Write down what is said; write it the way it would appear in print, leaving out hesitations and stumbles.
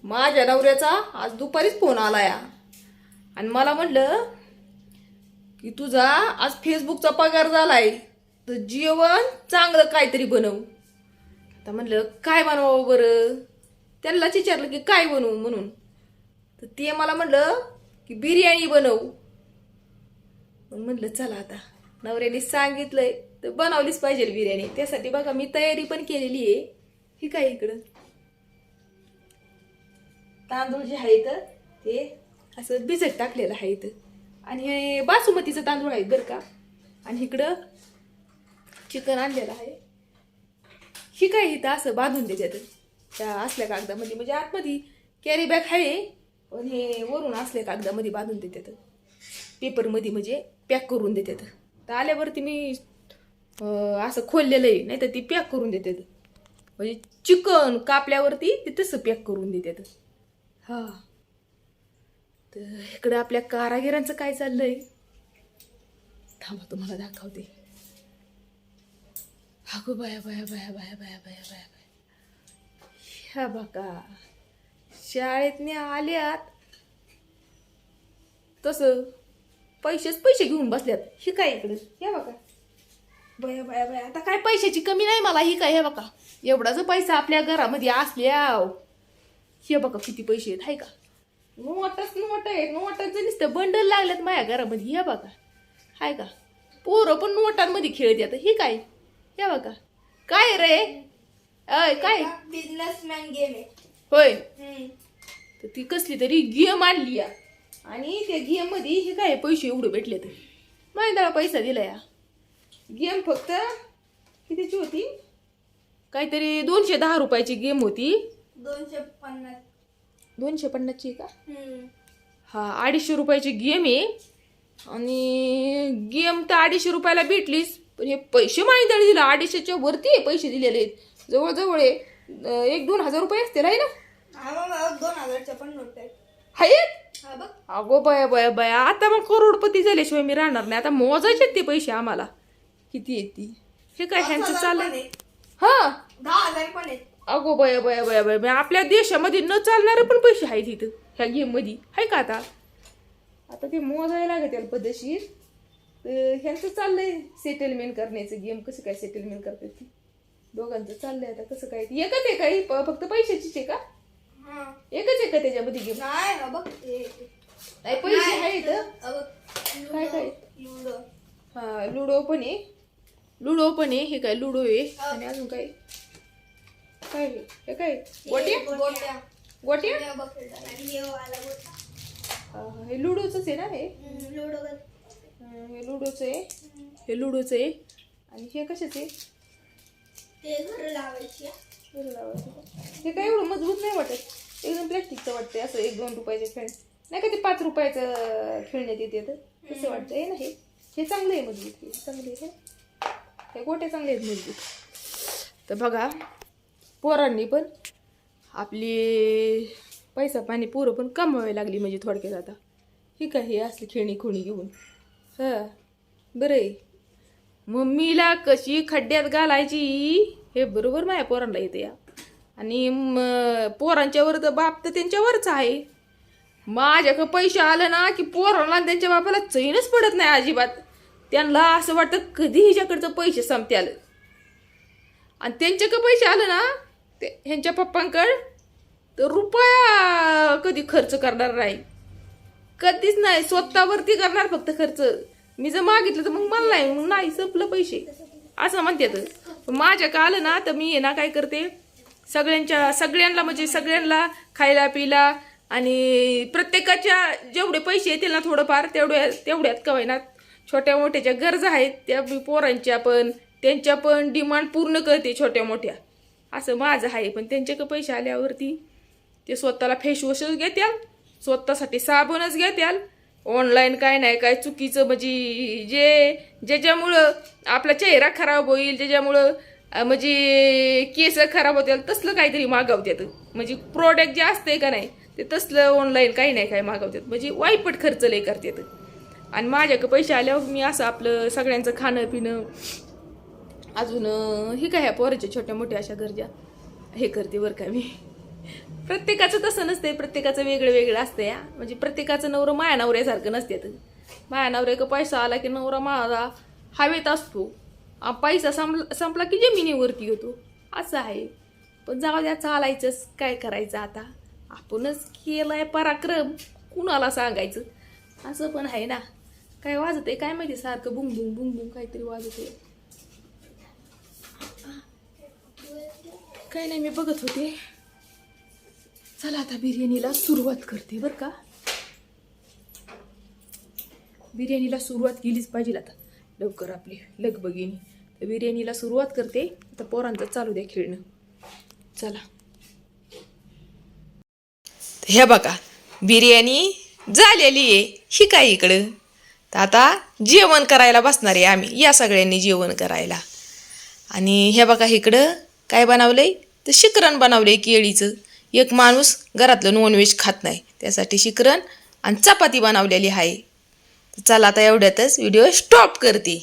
माझ्या नवऱ्याचा आज दुपारीच फोन आला या आणि मला म्हटलं की तुझा आज फेसबुकचा पगार झालाय तर जेवण चांगलं काहीतरी बनव. आता म्हटलं काय बनवावं बरं. त्यांनाच विचारलं की काय बनवू म्हणून, तर ते मला म्हटलं की बिर्याणी बनव. मग म्हटलं चला आता नवऱ्याने सांगितलंय तर बनवलीच पाहिजे बिर्याणी. त्यासाठी बघा मी तयारी पण केलेली आहे. ही काय इकडं तांदूळ जे आहे तर ते असं भिजत टाकलेलं आहे इथं, आणि हे बासुमतीचं तांदूळ आहेत बरं का. आणि इकडं चिकन आणलेलं आहे. ही काय इथं असं बांधून देतात त्या असल्या कागदामध्ये, म्हणजे आतमध्ये कॅरी बॅग आहे पण हे वरून असल्या कागदामध्ये बांधून देतात, पेपरमध्ये म्हणजे पॅक करून देतात. तर आल्यावरती मी असं खोललेलं आहे, नाही तर ती पॅक करून देतात, म्हणजे चिकन कापल्यावरती ते तसं पॅक करून देतात. हा तर इकडं आपल्या कारागिरांचं काय चाललंय थांबा तुम्हाला दाखवते. अगो बाया बाया बाया बाया बाया बाया बाया बाया, ह्या बघा शाळेतने आल्यात तसं पैसे घेऊन बसल्यात. ही काय इकडं या बघा बया बया बया. आता काय पैशाची कमी नाही मला. ही काय हे बघा एवढा जो पैसा आपल्या घरामध्ये असल्या, हे बघा किती पैसे आहेत. हाय का नोटच नोट आहेत. नोटांचं नुसतं बंडल लागल्यात माझ्या घरामध्ये. हे बघा हाय का पोरं पण नोटांमध्ये खेळत येतात. ही काय हे बघा काय रे अय काय बिझनेसमॅन गेम आहे होय. तर ती कसली तरी गेम आणली या, आणि त्या गेम मध्ये हे काय पैसे एवढे भेटले तर माहिती पैसा दिला या. गेम फक्त कितीची होती, काहीतरी 210 रुपयाची गेम होती. 250 250ची का. हा 250 रुपयाची गेम आहे. आणि गेम तर 250 रुपयाला भेटलीच, पण हे पैसे माहिती दिला 250च्या वरती पैसे दिलेले आहेत. जवळजवळ 1-2 हजार रुपये असतील आहे ना. 2000च्या पण नोट आहेत. हायत अगो बया बया बया. आता मग करोडपती झाल्याशिवाय मी राहणार नाही. आता मोजायचे ते पैसे आम्हाला किती येते. हे काय ह्यांचं चाललंय. हा 10,000 पण आहेत. अगो बया बया बया बया. आपल्या देशामध्ये न चालणारे पण पैसे आहेत इथं ह्या गेम मध्ये. हाय का आता ते मोजायला लागत याला पद्धतशीर. तर ह्यांचं चाललंय सेटलमेंट करण्याचं. गेम कसं काय सेटलमेंट करतात ती दोघांचं चाललंय. आता कसं काय एकच आहे काही फक्त पैशाचीच आहे का. एकच आहे का त्याच्यामध्ये गेम. नाही बघ नाही पैसे आहेत काय काय. लुडो. हा लुडो पण आहे. लुडो पण आहे. हे काय लुडो आहे. आणि अजून काय काय हे काय गोट्या गोट्या. हे लुडोच आहे ना. हे हे लुडोच आहे. हे लुडोच आहे. आणि हे कशाच आहे घर लावायची. हे काय एवढं मजबूत नाही वाटत. एकदम प्लॅस्टिकचं वाटतंय असं. 1-2 रुपयाचे खेळ नाही का ते 5 रुपयाचं खेळण्यात येते तर तसं वाटतंय ना. हे चांगलं आहे मजबूत. हे चांगले आहे. हे गोट्या चांगले आहेत मजबूत. तर बघा पोरांनी पण आपली पैसा पाणी पोरं पण कमवायला लागली म्हणजे थोडक्यात आता. ही काय हे असली खेळणी खुणी घेऊन. हा बरं आहे. मम्मीला कशी खड्ड्यात घालायची हे बरोबर माझ्या पोरांना येते या. आणि पोरांच्यावर तर बाप तर त्यांच्यावरच आहे. माझ्याकडे पैसे आलं ना की पोरांना त्यांच्या बापाला चैनच पडत नाही अजिबात. त्यांना असं वाटतं कधी हिच्याकडचं पैसे संपते आलं. आणि त्यांच्याकडे पैसे आलं ना ते ह्यांच्या पप्पांकडे तर रुपया कधी खर्च करणार नाही. कधीच नाही. स्वतःवरती करणार फक्त खर्च. मी जर मागितलं तर मग मला नाही. मग नाही संपलं पैसे असं म्हणतात. माझ्याकडे आलं ना तर मी ना काय करते सगळ्यांना म्हणजे सगळ्यांना खायला पिला आणि प्रत्येकाच्या जेवढे पैसे येतील ना थोडंफार तेवढ्यात कवायना छोट्या मोठ्याच्या गरजा आहेत त्या पोरांच्या पण त्यांच्या पण डिमांड पूर्ण करते छोट्या मोठ्या. असं माझं आहे. पण त्यांच्याकडे पैसे आल्यावरती ते स्वतःला फेसवॉशच घेत्याल, स्वतःसाठी साबणच घेत्याल. ऑनलाईन काय नाही काय चुकीचं म्हणजे ज्याच्यामुळं आपला चेहरा खराब होईल, ज्याच्यामुळं म्हणजे केस खराब होतील तसलं काहीतरी मागवतात. म्हणजे प्रोडक्ट जे असतंय का नाही ते तसलं ऑनलाईन काही नाही काय मागवतात. म्हणजे वाईपट खर्च लय करतात. आणि माझ्याकडे पैसे आल्यावर मी असं आपलं सगळ्यांचं खाणं पिणं अजून हे काय पोराच्या छोट्या मोठ्या अशा गरजा हे करते बरं का मी. प्रत्येकाचं तसं नसते, प्रत्येकाचं वेगळं वेगळं असतं या. म्हणजे प्रत्येकाचं नवरं माया नवऱ्यासारखं नसते. माया नवऱ्या पैसा आला की नवरा माझा हवेत असतो, पैसा संपला की जमिनीवरती होतो, असं आहे. पण जाऊ द्या, चालायचंच, काय करायचं आता. आपणच केलाय पराक्रम, कुणाला सांगायचं, असं पण आहे ना. काय वाजत आहे काय माहिती, सारखं बुंग बुंग बुंग बुंग काहीतरी वाजत आहे. काय नाही, मी बघत होते. चला आता बिर्याणीला सुरुवात करते बरं का. बिर्याणीला सुरुवात केलीच पाहिजे आता लवकर, आपली लगबगीने. तर बिर्याणीला सुरुवात करते. आता पोरांचं चालू द्या खेळणं. चला, हे बघा बिर्याणी झालेली आहे. ही काय इकडं. तर आता जेवण करायला बसणार आहे आम्ही, या सगळ्यांनी जेवण करायला. आणि हे बघा इकडं काय बनवलंय, तर शिकरण बनवलंय केळीचं. एक माणूस घरातलं नॉनव्हेज खात नाही, त्यासाठी शिकरण आणि चपाती बनवलेली आहे. चला आता एवढ्यातच व्हिडिओ स्टॉप करते.